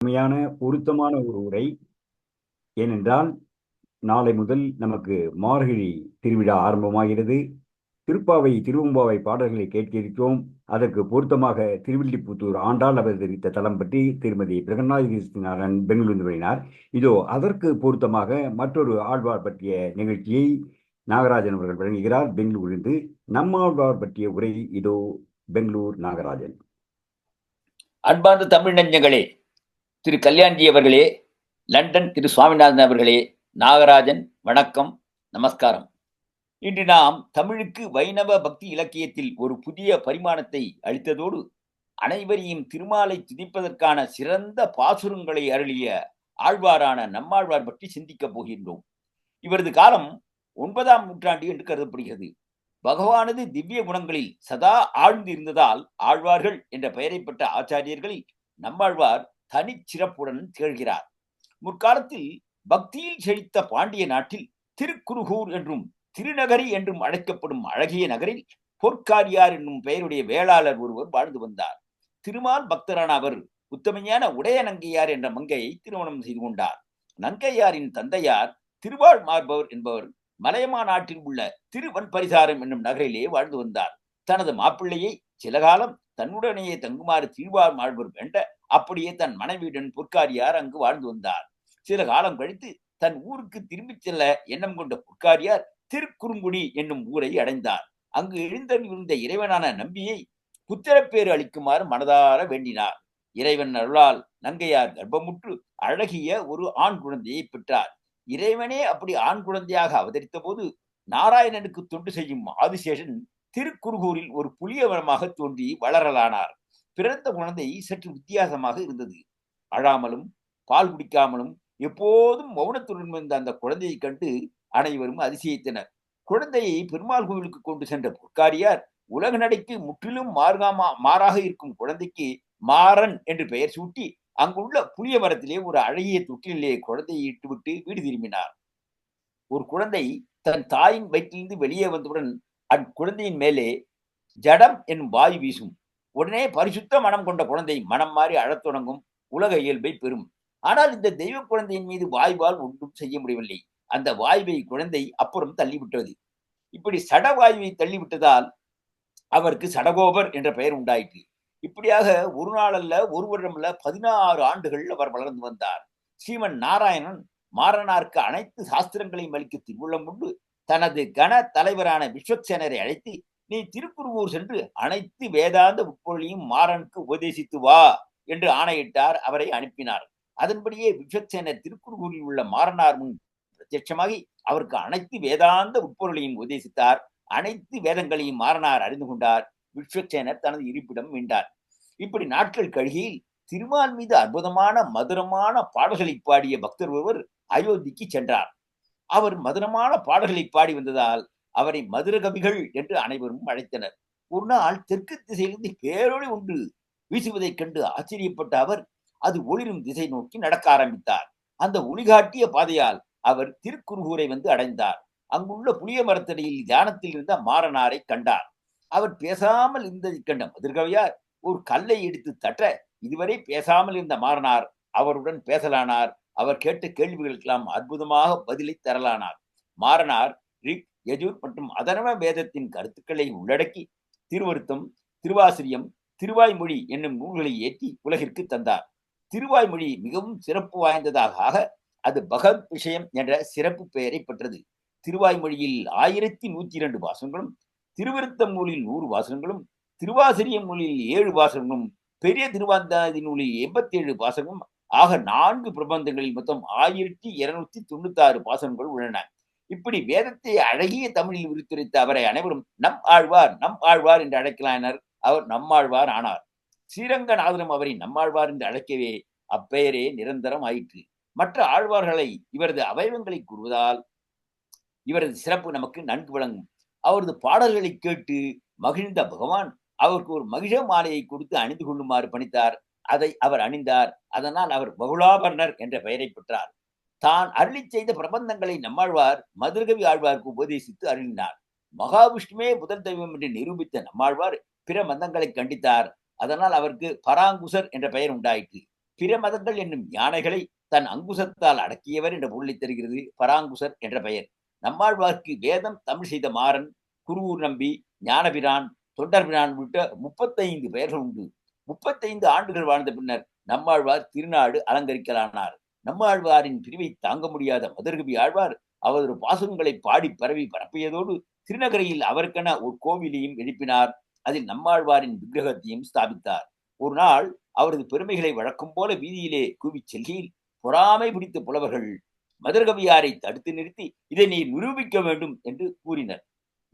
அருமையான பொருத்தமான ஒரு உரை. ஏனென்றால் நாளை முதல் நமக்கு மார்கழி திருவிழா ஆரம்பமாகிறது. திருப்பாவை திருவெம்பாவை பாடல்களை கேட்க இருக்கிறோம். அதற்கு பொருத்தமாக திருவில்லிபுத்தூர் ஆண்டாள் அவதரித்த தலம் பற்றி திருமதி பிரகநாதி நாராயணன் பெங்களூர் வெளியினார். இதோ அதற்கு பொருத்தமாக மற்றொரு ஆழ்வார் பற்றிய நிகழ்ச்சியை நாகராஜன் அவர்கள் வழங்குகிறார் பெங்களூரிலிருந்து. நம்மாழ்வார் பற்றிய உரை இதோ. பெங்களூர் நாகராஜன். அன்பார்ந்த தமிழ் நெஞ்சங்களே, திரு கல்யாண்ஜி அவர்களே, லண்டன் திரு சுவாமிநாதன் அவர்களே, நாகராஜன் வணக்கம், நமஸ்காரம். இன்று நாம் தமிழுக்கு வைணவ பக்தி இலக்கியத்தில் ஒரு புதிய பரிமாணத்தை அளித்ததோடு அனைவரையும் திருமாலை துதிப்பதற்கான சிறந்த பாசுரங்களை அருளிய ஆழ்வாரான நம்மாழ்வார் பற்றி சிந்திக்கப் போகின்றோம். இவரது காலம் 9ஆம் நூற்றாண்டு என்று கருதப்படுகிறது. பகவானது திவ்ய குணங்களில் சதா ஆழ்ந்து இருந்ததால் ஆழ்வார்கள் என்ற பெயரை பெற்ற ஆச்சாரியர்களில் நம்மாழ்வார் தனிச்சிறப்புடன் திகழ்கிறார். முற்காலத்தில் பக்தியில் செழித்த பாண்டிய நாட்டில் திருக்குருகூர் என்றும் திருநகரி என்றும் அழைக்கப்படும் அழகிய நகரில் பொற்காரியார் என்னும் பெயருடைய வேளாளர் ஒருவர் வாழ்ந்து வந்தார். திருமால் பக்தரான அவர் உத்தமையான உடைய நங்கையார் என்ற மங்கையை திருமணம் செய்து கொண்டார். நங்கையாரின் தந்தையார் திருவாள் மார்பவர் என்பவர் மலையமா நாட்டில் உள்ள திருவன்பரிசாரம் என்னும் நகரிலே வாழ்ந்து வந்தார். தனது மாப்பிள்ளையை சில காலம் தன்னுடனேயே தங்குமாறு திருவாள் மார்பர் வேண்ட அப்படியே தன் மனைவியுடன் பொற்காரியார் அங்கு வாழ்ந்து வந்தார். சில காலம் கழித்து தன் ஊருக்கு திரும்பிச் செல்ல எண்ணம் கொண்ட பொற்காரியார் திருக்குறுங்குடி என்னும் ஊரை அடைந்தார். அங்கு எழுந்திருந்த இறைவனான நம்பியை புத்திரப்பேறு அளிக்குமாறு மனதார வேண்டினார். இறைவன் அருளால் நங்கையார் கர்ப்பமுற்று அழகிய ஒரு ஆண் குழந்தையை பெற்றார். இறைவனே அப்படி ஆண் குழந்தையாக அவதரித்த போது நாராயணனுக்கு தொண்டு செய்யும் ஆதிசேஷன் திருக்குறுகூரில் ஒரு புளிய மரமாக தோன்றி வளரலானார். பிறந்த குழந்தை சற்று வித்தியாசமாக இருந்தது. அழாமலும் பால் குடிக்காமலும் எப்போதும் மௌனத்துடன் இருந்த அந்த குழந்தையை கண்டு அனைவரும் அதிசயித்தனர். குழந்தையை பெருமாள் கோவிலுக்கு கொண்டு சென்ற பொற்காரியார் உலக நடைக்கு முற்றிலும் மாறாக இருக்கும் குழந்தைக்கு மாறன் என்று பெயர் சூட்டி அங்குள்ள புளிய மரத்திலே ஒரு அழகிய தொட்டிலே குழந்தையை இட்டுவிட்டு வீடு திரும்பினார். ஒரு குழந்தை தன் தாயின் வயிற்றிலிருந்து வெளியே வந்தவுடன் அக்குழந்தையின் மேலே ஜடம் என்னும் வாயு வீசும். உடனே பரிசுத்த மனம் கொண்ட குழந்தை மனம் மாறி அழத் தொடங்கும், உலக இயல்பை பெறும். ஆனால் இந்த தெய்வ குழந்தையின் மீது வாயுவால் ஒன்றும் செய்ய முடியவில்லை. அந்த வாயுவை குழந்தை அப்புறம் தள்ளிவிட்டது. இப்படி சடவாயுவை தள்ளிவிட்டதால் அவருக்கு சடகோபர் என்ற பெயர் உண்டாயிற்று. இப்படியாக ஒரு நாள் அல்ல, ஒரு வருடம் அல்ல, 16 ஆண்டுகள் அவர் வளர்ந்து வந்தார். ஸ்ரீமன் நாராயணன் மாறனாருக்கு அனைத்து சாஸ்திரங்களையும் அளிக்க திருவுள்ளம் கொண்டு தனது கன தலைவரான விஸ்வக்சேனரை அழைத்து, நீ திருக்குறுகூர் சென்று அனைத்து வேதாந்த உட்பொருளையும் மாறனுக்கு உபதேசித்து வா என்று ஆணையிட்டார். அவரை அனுப்பினார். அதன்படியே விஸ்வக்சேனர் திருக்குறுகூரில் உள்ள மாறனார் முன் பிரத்யட்சமாகி அவருக்கு அனைத்து வேதாந்த உட்பொருளையும் உபதேசித்தார். அனைத்து வேதங்களையும் மாறனார் அறிந்து கொண்டார். விஸ்வக்சேனர் தனது இருப்பிடம் மீண்டார். இப்படி நாட்கள் கழிகையில் திருமால் மீது அற்புதமான மதுரமான பாடல்களை பாடிய பக்தர் ஒருவர் அயோத்திக்கு சென்றார். அவர் மதுரமான பாடல்களை பாடி வந்ததால் அவரை மதுர கவிகள் என்று அனைவரும் அழைத்தனர். ஒரு நாள் தெற்கு திசையிலிருந்து பேரொளி ஒன்று வீசுவதைக் கண்டு ஆச்சரியப்பட்ட அவர் அது ஒளிரும் திசை நோக்கி நடக்க ஆரம்பித்தார். அந்த ஒளிகாட்டிய பாதையால் அவர் திருக்குறுகூரை வந்து அடைந்தார். அங்குள்ள புளிய மரத்தடியில் தியானத்தில் இருந்த மாறனாரை கண்டார். அவர் பேசாமல் இருந்ததை கண்ட மதுர்கவியார் ஒரு கல்லை எடுத்து தட்ட இதுவரை பேசாமல் இருந்த மாறனார் அவருடன் பேசலானார். அவர் கேட்ட கேள்விகளுக்கெல்லாம் அற்புதமாக பதிலை தரலானார். மாறனார் ரிக், யஜுர் மற்றும் அதர்வ வேதத்தின் கருத்துக்களை உள்ளடக்கி திருவருத்தம், திருவாசிரியம், திருவாய்மொழி என்னும் நூல்களை ஏற்றி உலகிற்கு தந்தார். திருவாய்மொழி மிகவும் சிறப்பு வாய்ந்ததாக அது பகவத் விஷயம் என்ற சிறப்பு பெயரை பெற்றது. திருவாய்மொழியில் 1102 வாசகங்களும், திருவிருத்தம் நூலில் 100 வாசகங்களும், திருவாசிரியம் நூலில் 7 வாசகங்களும், பெரிய திருவாந்தாதி நூலில் 87 வாசகங்களும் ஆக 4 பிரபந்தங்களில் மொத்தம் 1296 பாசனங்கள் உள்ளன. இப்படி வேதத்தை அழகிய தமிழில் விரித்துரைத்த அவரை அனைவரும் நம் ஆழ்வார் நம் ஆழ்வார் என்று அழைக்கலாயினர். அவர் நம்மாழ்வார் ஆனார். ஸ்ரீரங்கநாதனும் அவரை நம்மாழ்வார் என்று அழைக்கவே அப்பெயரே நிரந்தரம் ஆயிற்று. மற்ற ஆழ்வார்களை இவரது அவயவங்களை கூறுவதால் இவரது சிறப்பு நமக்கு நன்கு விளங்கும். அவரது பாடல்களை கேட்டு மகிழ்ந்த பகவான் அவருக்கு ஒரு மகிழ மாலையை கொடுத்து அணிந்து கொள்ளுமாறு பணித்தார். அதை அவர் அணிந்தார். அதனால் அவர் பகுலாபர்ணர் என்ற பெயரை பெற்றார். தான் அருளி செய்த பிரபந்தங்களை நம்மாழ்வார் மதுரகவி ஆழ்வாருக்கு உபதேசித்து அருளினார். மகாவிஷ்ணுவே முதல் தெய்வம் என்று நிரூபித்த நம்மாழ்வார் பிற மந்தங்களை கண்டித்தார். அதனால் அவருக்கு பராங்குசர் என்ற பெயர் உண்டாயிற்று. பிற மதங்கள் என்னும் யானைகளை தன் அங்குசத்தால் அடக்கியவர் என்ற பொருளை தருகிறது பராங்குசர் என்ற பெயர். நம்மாழ்வார்க்கு வேதம் தமிழ் செய்த மாறன், குருவூர் நம்பி, ஞானபிரான், தொண்டர்பிரான் உள்ளிட்ட 35 பெயர்கள் உண்டு. 35 ஆண்டுகள் வாழ்ந்த பின்னர் நம்மாழ்வார் திருநாடு அலங்கரிக்கலானார். நம்மாழ்வாரின் பிரிவை தாங்க முடியாத மதுரகவி ஆழ்வார் அவரது பாசுரங்களை பாடி பரவி பரப்பியதோடு திருநகரியில் அவருக்கென ஒரு கோவிலையும் எழுப்பினார். அதில் நம்மாழ்வாரின் விக்கிரகத்தையும் ஸ்தாபித்தார். ஒரு நாள் அவரது பெருமைகளை வழக்கம் போல வீதியிலே கூவிச் செல்கையில் பொறாமை பிடித்த புலவர்கள் மதுரகவியாரை தடுத்து நிறுத்தி இதை நீர் நிரூபிக்க வேண்டும் என்று கூறினர்.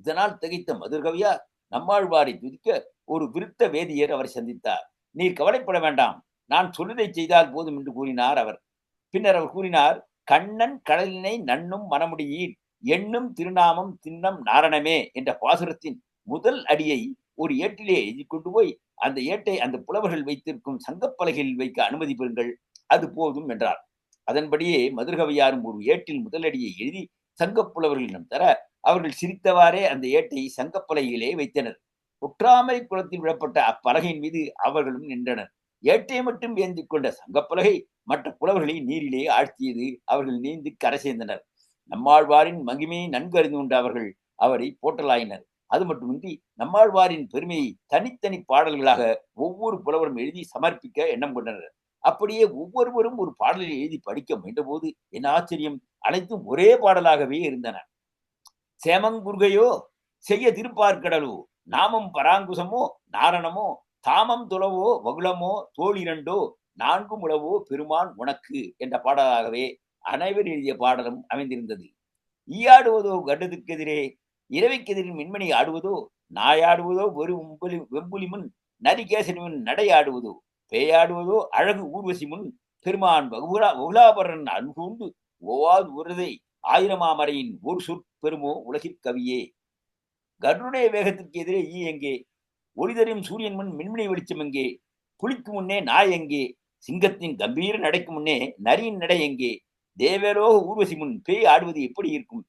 இதனால் திகைத்த மதுரகவியார் நம்மாழ்வாரை துதிக்க ஒரு விருத்த வேதியர் அவரை சந்தித்தார். நீர் கவலைப்பட வேண்டாம், நான் சொல்லுதை செய்தால் போதும் என்று கூறினார் அவர். பின்னர் அவர் கூறினார், கண்ணன் கடலினை நன்னும் மனமுடியீர் எண்ணும் திருநாமம் திண்ணம் நாரணமே என்ற பாசுரத்தின் முதல் அடியை ஒரு ஏட்டிலே எழுதி கொண்டு போய் அந்த ஏட்டை அந்த புலவர்கள் வைத்திருக்கும் சங்கப்பலகையில் வைக்க அனுமதி பெறுங்கள், அது போதும் என்றார். அதன்படியே மதுரகவியாரும் ஒரு ஏட்டில் முதலடியை எழுதி சங்கப்புலவர்களிடம் தர அவர்கள் சிரித்தவாறே அந்த ஏட்டை சங்கப்பலகையிலே வைத்தனர். ஒற்றாமை குளத்தில் விடப்பட்ட அப்பலகையின் மீது அவர்களும் நின்றனர். ஏட்டை மட்டும் ஏந்தி கொண்ட சங்கப்பலகை மற்ற புலவர்களை நீரிலே ஆழ்த்தியது. அவர்கள் நீந்தி கரை சேர்ந்தனர். நம்மாழ்வாரின் மகிமையை நன்கு அறிந்து கொண்ட அவர்கள் அவரை போற்றலாயினர். அது மட்டுமின்றி நம்மாழ்வாரின் பெருமையை தனித்தனி பாடல்களாக ஒவ்வொரு புலவரும் எழுதி சமர்ப்பிக்க எண்ணம் கொண்டனர். அப்படியே ஒவ்வொருவரும் ஒரு பாடலை எழுதி படிக்க முயன்றபோது என்ன ஆச்சரியம், அனைத்தும் ஒரே பாடலாகவே இருந்தன. சேமங்குர்கையோ செய்ய திருப்பார்கடலோ, நாமம் பராங்குசமோ நாரணமோ, தாமம் துளவோ வகுளமோ தோளிரண்டோ, நான்கும் உளவோ பெருமான் உனக்கு என்ற பாடலாகவே அனைவர் எழுதிய பாடலும் அமைந்திருந்தது. ஈயாடுவதோ கண்டதுக்கெதிரே, இரவைக்கெதிரின் மின்மணி ஆடுவதோ, நாயாடுவதோ ஒரு வெம்புலி முன் நரிகேசனி முன் நடையாடுவதோ, பேயாடுவதோ அழகு ஊர்வசி முன் பெருமான் வகுலாபரன் அன்பூண்டு ஓவாது உரதை ஆயிரமாமரையின் ஒரு சொற்பெருமோ உலகிற்கவியே. கருடைய வேகத்திற்கு எதிரே ஈ எங்கே, ஒளிதரும் சூரியன் முன் மின்மினி வெளிச்சம் எங்கே, புலிக்கு முன்னே நாய் எங்கே, சிங்கத்தின் கம்பீர நடைக்கு முன்னே நரியின் நடை எங்கே, தேவலோக ஊர்வசி முன் பேய் ஆடுவது எப்படி இருக்கும்,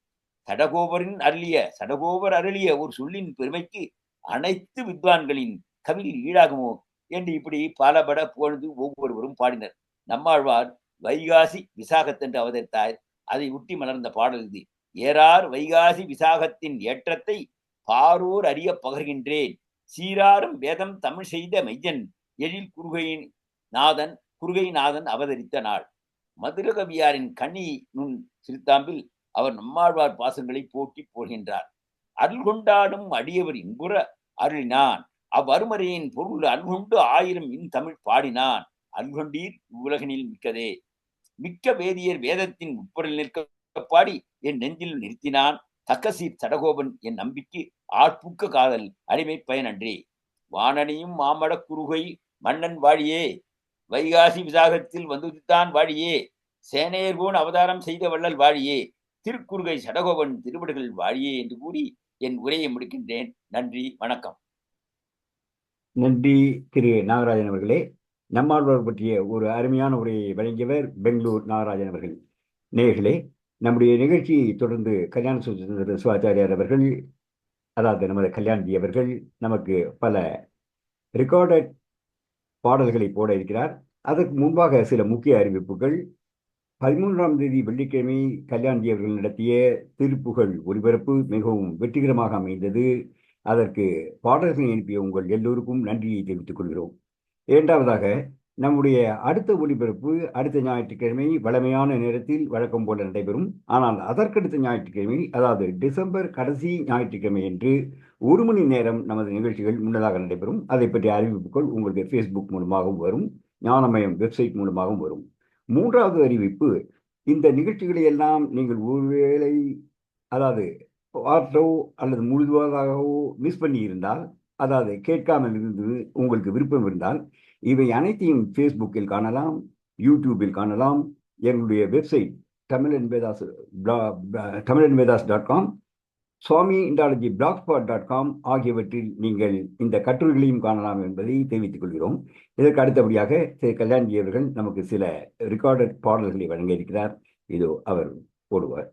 சடகோபர் அருளிய ஒரு சொல்லின் பெருமைக்கு அனைத்து வித்வான்களின் கவியில் ஈடாகுமோ என்று இப்படி பலபட புகழ்ந்து ஒவ்வொருவரும் பாடினர். நம்மாழ்வார் வைகாசி விசாகத்தென்று அவதரித்தார். அதை ஒட்டி மலர்ந்த பாடல் இது. ஏறார் வைகாசி விசாகத்தின் ஏற்றத்தை பாரோர் அறிய பகர்கின்றேன், சீராரும் வேதம் தமிழ் செய்த மையன் எழில் குருகை நாதன் அவதரித்த நாள். மதுரகவியாரின் கண்ணி நுண் சிறுத்தாம்பில் அவர் நம்மாழ்வார் பாசங்களை போட்டி போகின்றார். அருள் கொண்டாடும் அடியவர் இன்புற அருளினான், அவ்வருமறையின் பொருள் அருள்கொண்டு 1000 இன் தமிழ் பாடினான், அருள்கொண்டீர் உலகினில் மிக்கதே. மிக்க வேதியர் வேதத்தின் உட்பொருள் நிற்க பாடி என் நெஞ்சில் நிறுத்தினான், தக்கசீர் சடகோபன் என் நம்பிக்கை ஆட்புக்க காதல் அடிமை பயனன்றே. வானனியும் மாமட குருகை மன்னன் வாழியே, வைகாசி விசாகத்தில் வந்துதான் வாழியே, சேனையர்கோன் அவதாரம் செய்த வள்ளல் வாழியே, திருக்குறுகை சடகோபன் திருவடிகள் வாழியே என்று கூறி என் உரையை முடிக்கின்றேன். நன்றி, வணக்கம். நன்றி திரு நாகராஜன் அவர்களே. நம்மாழ்வார் பற்றிய ஒரு அருமையான உரையை வழங்கியவர் பெங்களூர் நாகராஜன் அவர்கள். நேயர்களே, நம்முடைய நிகழ்ச்சியை தொடர்ந்து கல்யாண சுந்தர சிவாச்சாரியார் அவர்கள், அதாவது நமது கல்யாண்ஜி அவர்கள் நமக்கு பல ரெக்கார்டட் பாடல்களை போட இருக்கிறார். அதற்கு முன்பாக சில முக்கிய அறிவிப்புகள். 13ஆம் தேதி வெள்ளிக்கிழமை கல்யாண்ஜி அவர்கள் நடத்திய திருப்புகழ் ஒலிபரப்பு மிகவும் வெற்றிகரமாக அமைந்தது. அதற்கு பாடல்களை அனுப்பிய உங்கள் எல்லோருக்கும் நன்றியை தெரிவித்துக் கொள்கிறோம். இரண்டாவதாக, நம்முடைய அடுத்த ஒலிபரப்பு அடுத்த ஞாயிற்றுக்கிழமை வழமையான நேரத்தில் வழக்கம் போல நடைபெறும். ஆனால் அதற்கடுத்த ஞாயிற்றுக்கிழமை, அதாவது டிசம்பர் கடைசி ஞாயிற்றுக்கிழமை என்று 1 மணி நேரம் நமது நிகழ்ச்சிகள் முன்னதாக நடைபெறும். அதை பற்றிய அறிவிப்புகள் உங்களுக்கு ஃபேஸ்புக் மூலமாகவும் வரும், ஞானமயம் வெப்சைட் மூலமாகவும் வரும். மூன்றாவது அறிவிப்பு, இந்த நிகழ்ச்சிகளை எல்லாம் நீங்கள் ஒருவேளை, அதாவது பார்ட்டோ அல்லது முழுவதாகவோ மிஸ் பண்ணி இருந்தால், அதாவது கேட்காமல் இருந்து உங்களுக்கு விருப்பம் இருந்தால், இவை அனைத்தையும் ஃபேஸ்புக்கில் காணலாம், யூடியூபில் காணலாம், எங்களுடைய வெப்சைட் tamilandvedas.com, சுவாமி இண்டாலஜி blogspot.com ஆகியவற்றில் நீங்கள் இந்த கட்டுரைகளையும் காணலாம் என்பதை தெரிவித்துக் கொள்கிறோம். இதற்கு அடுத்தபடியாக திரு கல்யாண்ஜி அவர்கள் நமக்கு சில ரெக்கார்டட் பாடல்களை வழங்க இருக்கிறார். இதோ அவர் போடுவார்.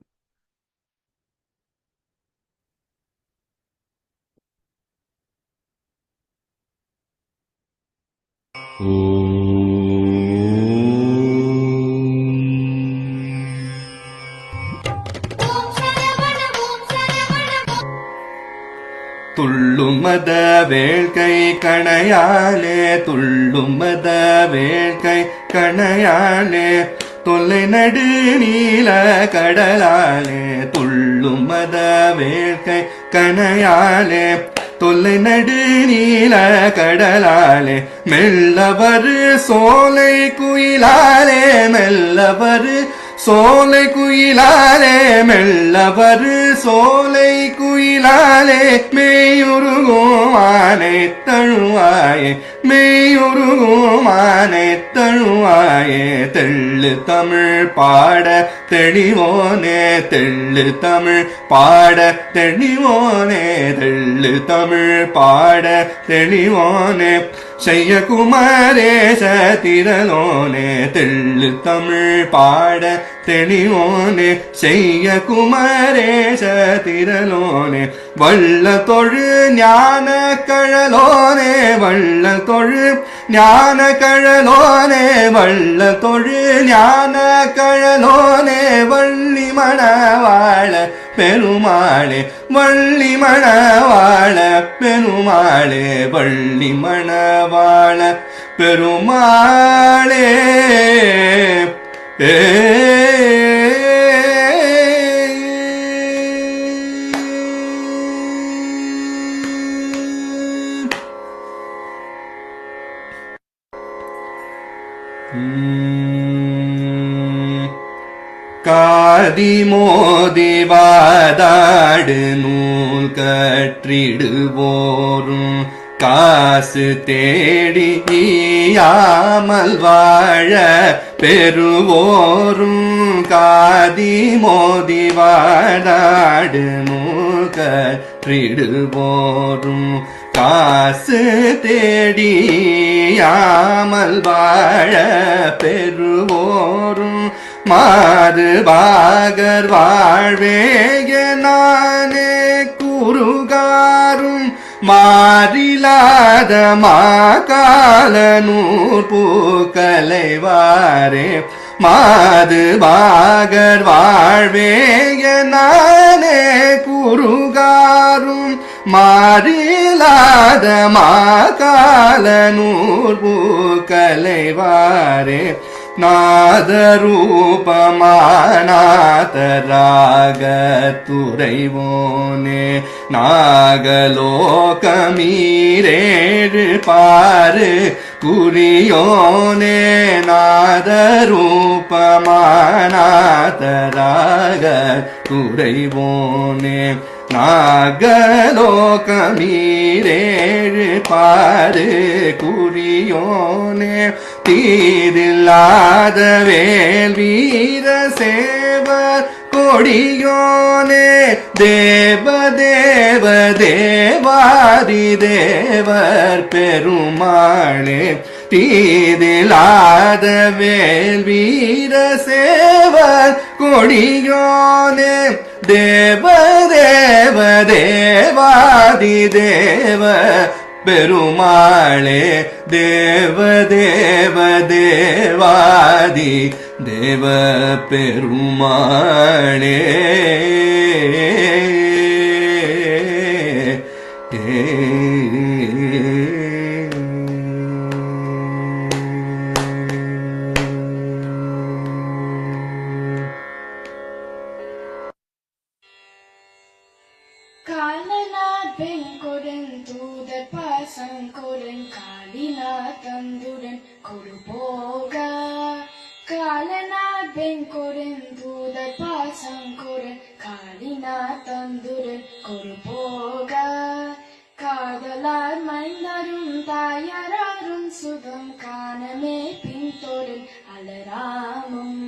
ஓம் மத வேள்கை கணையாலே துள்ளும் மத வேள்கை கணையாலே தொல்லை நடு நீல கடலாலே துள்ளும் மத வேள்கை கணையாலே தொல்லை நடு நீல கடலாலே மெல்லவரு சோலை குயிலாலே மெல்லவரு சோலை குயிலாலே மெல்லவரு சோலை குயிலாலே மெய்யுருகும் ஆனை தழுவாயே மெய்யுருகும் ஆனை தழுவாயே தெள்ளு தமிழ் பாட தெளிவோனே தெள்ளு தமிழ் பாட தெளிவோனே தெள்ளு தமிழ் பாட தெளிவோனே செய்ய குமரேச திரளோனே தெள்ளு தமிழ் பாட தெளிவோனே செய்ய குமரேச திரளோனே வள்ள தொழு ஞான கழலோனே வள்ள தொழு ஞான கழலோனே வள்ள தொழு ஞான கழலோனே வள்ளி மணவாழ பெருமாளே வள்ளி மணவாழ பெருமாளே வள்ளி மணவாழ பெருமாளே ஏ காதி மோதி வாதாடு நூல் கற்றிடுவோரும் காசு தேடி ஈயாமல் வாழ பெறுவோரும் காதி மோதி வாதாடு நூல் கற்றிடுவோரும் காசு தேடியாமல் வாழ பெறுவோரும் மாது பாகர் வாழ்வேய நானே குருகாரும் மாறிலாத மாகால நூற் பூக்கலைவாரே மாது பாகர் வாழ்வேய நானே குருகாரும் மாறிலாத மாகால நூற் பூக்கலைவாரே நாதரூபமானாதராக துறைவோனே நாகலோகமீரேழு பாரு குறியோனே நாதரூபமானாதராக துறைவோனே நாகலோகமீரேழு பாரு குறியோனே தீதில்லாத வேல் வீர சேவர் கொடியோனே தேவ தேவ தேவாதி தேவர் பெருமாளே தீதில்லாத வேல் வீர சேவர் கொடியோனே தேவ தேவ தேவாதி தேவ பெருமாளே தேவ தேவ தேவாதி தேவ பெருமாளே காலநாத் வெண்கொடன் தூதர் பாசங்கொடன் காலிநாத் தந்துடன் கொடு போக காலநாத் வெண்கொடன் தூதர் பாசங்கொடன் காலிநாத் தந்துடன் கொடு போக காதலார் மைந்தரும் தாயாரும் சுகம் காணமே பின்தொடன் அலராமும்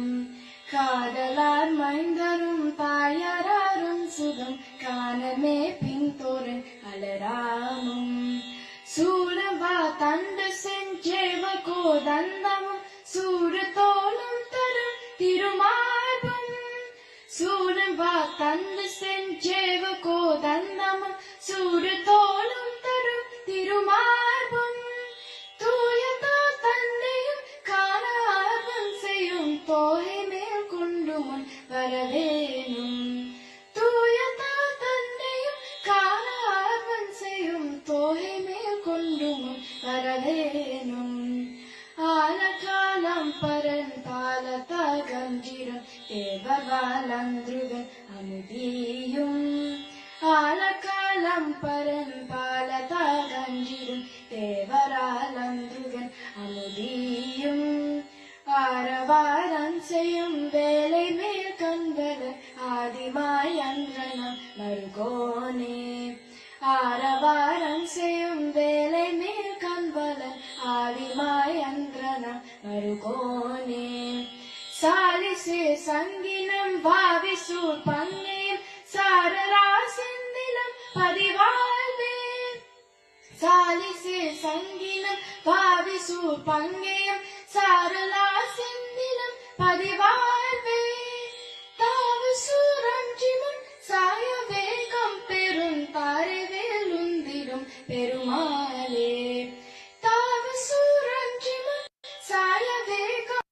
காதலார் மைந்தரும் தாயாரும் சுகம் காணமே பின்தொடன் அலராமும் சூரவா தண்டு செஞ்சேவ கோதந்தமும் சூர தோளும் தரும் திருமார்பும் சூரவா தண்டு செஞ்சேவ கோதந்தமும் சூர தோளும் தரும் திருமார்பும் தூயதோ தன்னையும் காண ஆர்வம் செய்யும் தோகை மேல் கொண்டு முன் வரவேணும் தூயதோ தன்னையும் காண ஆர்வம் செய்யும் கஞ்சிடும் தேவர் வாழந்துவன் அமுதியும் ஆலக்காலம் பரம்பாலதா கஞ்சிடும் தேவராலந்துவன் அமுதியும் ஆரவாரம் செய்யும் வேலை மேல் கண்பலன் ஆதிமாய் அன்றனம் மருகோனே ஆரவாரம் செய்யும் வேலை மேல் கண்பலன் ஆதிமாய் அன்றனம் மருகோனே சாலிசே சங்கினம் பாவிசூர் பங்கேம் சாரரா செந்திலம் பதிவாழ்வே சாலிசே சங்கினம் பாவிசூர் பங்கேம் சாரலா செந்திலம் பதிவாழ்வே தாவு சூரஞ்சிமன் சாய வேகம் பெரும் தாரைவேலுந்திரும் பெருமாளே தாவு சூரஞ்சிமன் சாய வேகம்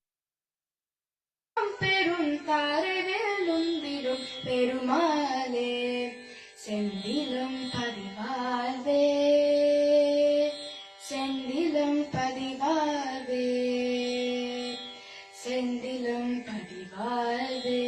பெரும் தாரைவேலுந்திரும் பெருமாளே செந்திலம் பதிவாழ்வே செந்திலம் பதிவாழ்வே செந்திலம் பதிவாழ்வே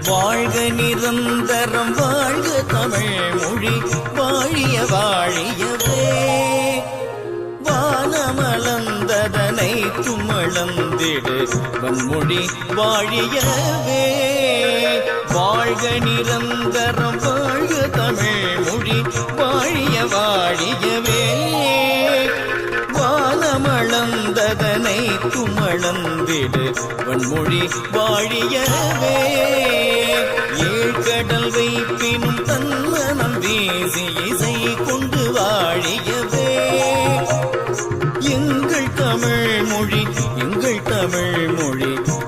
வாழ்க நிரந்தரம் வாழ்க தமிழ் மொழி வாழிய வாழியவே வானமளந்ததனை தும்மளந்திடு வன்மொழி வாழியவே வாழ்க நிரந்தரம் வாழ்க தமிழ் மொழி வாழிய வாழியவே வானமளந்ததனை தும்மளந்திடு வன்மொழி வாழியவே ஏழ்கடல் வைப்பினும் தன்மனம் வீசி இசை கொண்டு வாழியவே எங்கள் தமிழ் மொழி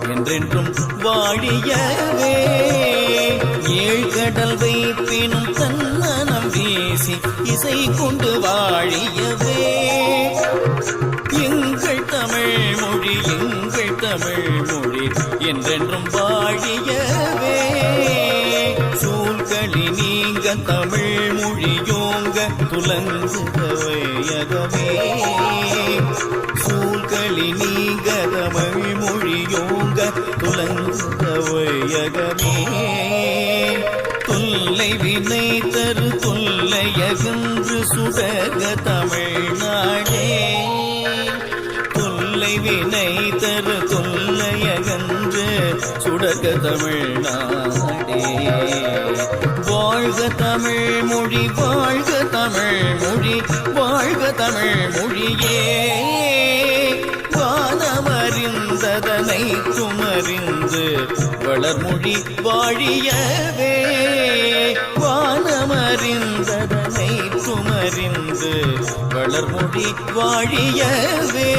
என்றென்றும் வாழியவே ஏழ்கடல் வைப்பினும் தன்மனம் வீசி இசை கொண்டு வாழியவே எங்கள் தமிழ் மொழி என்றென்றும் வாழியவே சூழ்களி நீங்க தமிழ் மொழியோங்க துலங்குக வையகமே சூழ்களி நீங்க தமிழ் மொழியோங்க துலங்குக வையகமே தொல்லை வினை தரு தொல்லையகன்று சுடக தமிழ்நாடே தொல்லை வினை தரு தொல்லையகன்று சுடக தமிழ்நாடே வாழ்க தமிழ் மொழி வாழ்க தமிழ் மொழி வாழ்க தமிழ் மொழியே வானமறிந்ததனை துமறிந்து வளர்மொழி வாழியவே வானமறிந்ததனை துமறிந்து வளர்மொழி வாழியவே